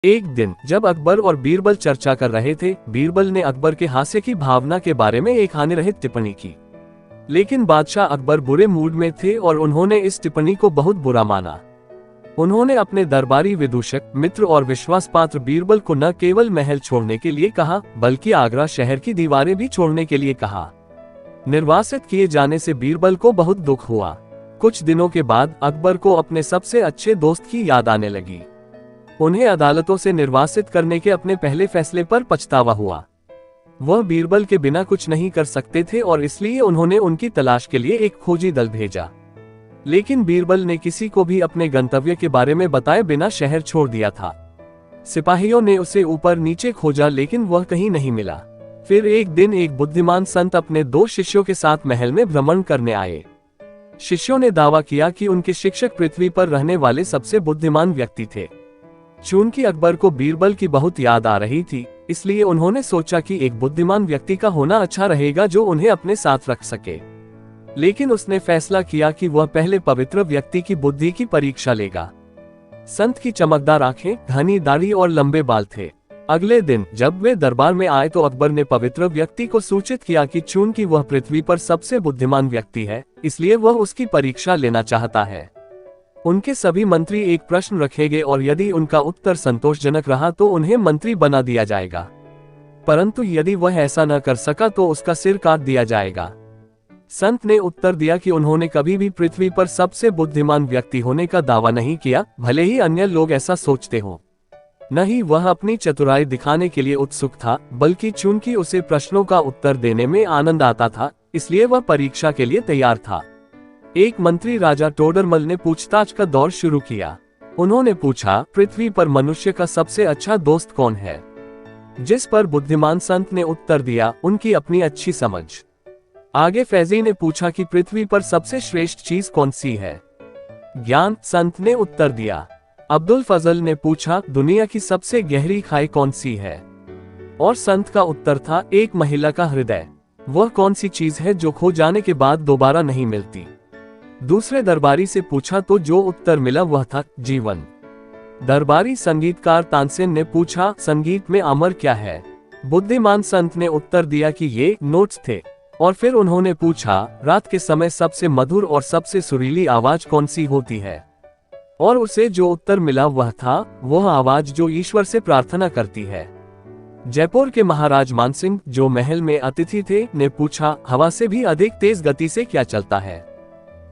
एक दिन जब अकबर और बीरबल चर्चा कर रहे थे, बीरबल ने अकबर के हास्य की भावना के बारे में एक हानिरहित टिप्पणी की। लेकिन बादशाह अकबर बुरे मूड में थे और उन्होंने इस टिप्पणी को बहुत बुरा माना। उन्होंने अपने दरबारी विदूषक, मित्र और विश्वास पात्र बीरबल को न केवल महल छोड़ने के लिए कहा, बल्कि आगरा शहर की दीवारें भी छोड़ने के लिए कहा। निर्वासित किए जाने से बीरबल को बहुत दुख हुआ। कुछ दिनों के बाद अकबर को अपने सबसे अच्छे दोस्त की याद आने लगी। उन्हें अदालतों से निर्वासित करने के अपने पहले फैसले पर पछतावा हुआ। वह बीरबल के बिना कुछ नहीं कर सकते थे और इसलिए उन्होंने उनकी तलाश के लिए एक खोजी दल भेजा। लेकिन बीरबल ने किसी को भी अपने गंतव्य के बारे में बताए बिना शहर छोड़ दिया था। सिपाहियों ने उसे ऊपर नीचे खोजा, लेकिन वह कहीं नहीं मिला। फिर एक दिन एक बुद्धिमान संत अपने 2 शिष्यों के साथ महल में भ्रमण करने आए। शिष्यों ने दावा किया कि उनके शिक्षक पृथ्वी पर रहने वाले सबसे बुद्धिमान व्यक्ति थे। चूंकि अकबर को बीरबल की बहुत याद आ रही थी, इसलिए उन्होंने सोचा कि एक बुद्धिमान व्यक्ति का होना अच्छा रहेगा जो उन्हें अपने साथ रख सके। लेकिन उसने फैसला किया कि वह पहले पवित्र व्यक्ति की बुद्धि की परीक्षा लेगा। संत की चमकदार आंखें, घनी दाढ़ी और लंबे बाल थे। अगले दिन जब वे दरबार में आए तो अकबर ने पवित्र व्यक्ति को सूचित किया कि चूंकि वह पृथ्वी पर सबसे बुद्धिमान व्यक्ति है, इसलिए वह उसकी परीक्षा लेना चाहता है। उनके सभी मंत्री एक प्रश्न रखेंगे और यदि उनका उत्तर संतोषजनक रहा तो उन्हें मंत्री बना दिया जाएगा, परंतु यदि वह ऐसा न कर सका तो उसका सिर काट दिया जाएगा। संत ने उत्तर दिया कि उन्होंने कभी भी पृथ्वी पर सबसे बुद्धिमान व्यक्ति होने का दावा नहीं किया, भले ही अन्य लोग ऐसा सोचते हों। न ही वह अपनी चतुराई दिखाने के लिए उत्सुक था, बल्कि चूंकि उसे प्रश्नों का उत्तर देने में आनंद आता था, इसलिए वह परीक्षा के लिए तैयार था। एक मंत्री राजा टोडरमल ने पूछताछ का दौर शुरू किया। उन्होंने पूछा, पृथ्वी पर मनुष्य का सबसे अच्छा दोस्त कौन है? जिस पर बुद्धिमान संत ने उत्तर दिया, उनकी अपनी अच्छी समझ। आगे फैजी ने पूछा कि पृथ्वी पर सबसे श्रेष्ठ चीज कौन सी है? ज्ञान, संत ने उत्तर दिया। अब्दुल फजल ने पूछा, दुनिया की सबसे गहरी खाई कौन सी है? और संत का उत्तर था, एक महिला का हृदय। वह कौन सी चीज है जो खो जाने के बाद दोबारा नहीं मिलती? दूसरे दरबारी से पूछा तो जो उत्तर मिला वह था, जीवन। दरबारी संगीतकार तानसेन ने पूछा, संगीत में अमर क्या है? बुद्धिमान संत ने उत्तर दिया कि ये नोट्स थे। और फिर उन्होंने पूछा, रात के समय सबसे मधुर और सबसे सुरीली आवाज कौन सी होती है? और उसे जो उत्तर मिला वह था, वह आवाज जो ईश्वर से प्रार्थना करती है। जयपुर के महाराज मानसिंह, जो महल में अतिथि थे, ने पूछा, हवा से भी अधिक तेज गति से क्या चलता है?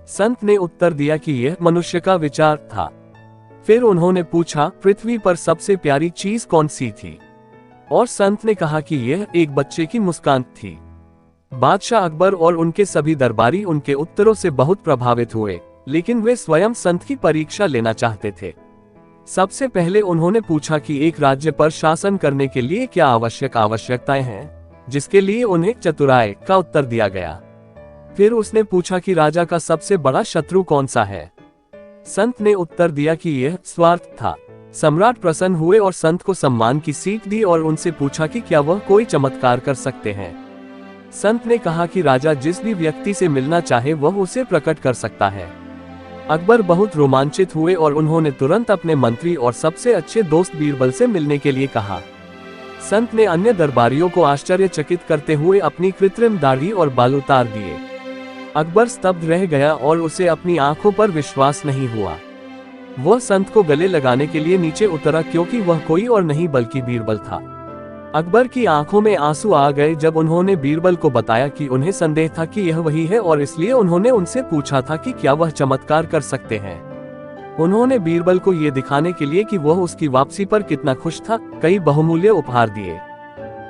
संत ने उत्तर दिया कि यह मनुष्य का विचार था। फिर उन्होंने पूछा, पृथ्वी पर सबसे प्यारी चीज कौन सी थी? और संत ने कहा कि यह एक बच्चे की मुस्कान थी। बादशाह अकबर और उनके सभी दरबारी उनके उत्तरों से बहुत प्रभावित हुए, लेकिन वे स्वयं संत की परीक्षा लेना चाहते थे। सबसे पहले उन्होंने पूछा कि एक राज्य पर शासन करने के लिए क्या आवश्यकताएं हैं, जिसके लिए उन्हें चतुराई का उत्तर दिया गया। फिर उसने पूछा कि राजा का सबसे बड़ा शत्रु कौन सा है? संत ने उत्तर दिया कि यह स्वार्थ था। सम्राट प्रसन्न हुए और संत को सम्मान की सीट दी और उनसे पूछा कि क्या वह कोई चमत्कार कर सकते हैं। संत ने कहा कि राजा जिस भी व्यक्ति से मिलना चाहे वह उसे प्रकट कर सकता है। अकबर बहुत रोमांचित हुए और उन्होंने तुरंत अपने मंत्री और सबसे अच्छे दोस्त बीरबल से मिलने के लिए कहा। संत ने अन्य दरबारियों को आश्चर्यचकित करते हुए अपनी कृत्रिम दाढ़ी और बाल उतार दिए। अकबर स्तब्ध रह गया और उसे अपनी आंखों पर विश्वास नहीं हुआ। वह संत को गले लगाने के लिए नीचे उतरा, क्योंकि वह कोई और नहीं बल्कि बीरबल था। अकबर की आंखों में आंसू आ गए जब उन्होंने बीरबल को बताया कि उन्हें संदेह था कि यह वही है, और इसलिए उन्होंने उनसे पूछा था कि क्या वह चमत्कार कर सकते हैं। उन्होंने बीरबल को ये दिखाने के लिए कि वह उसकी वापसी पर कितना खुश था, कई बहुमूल्य उपहार दिए।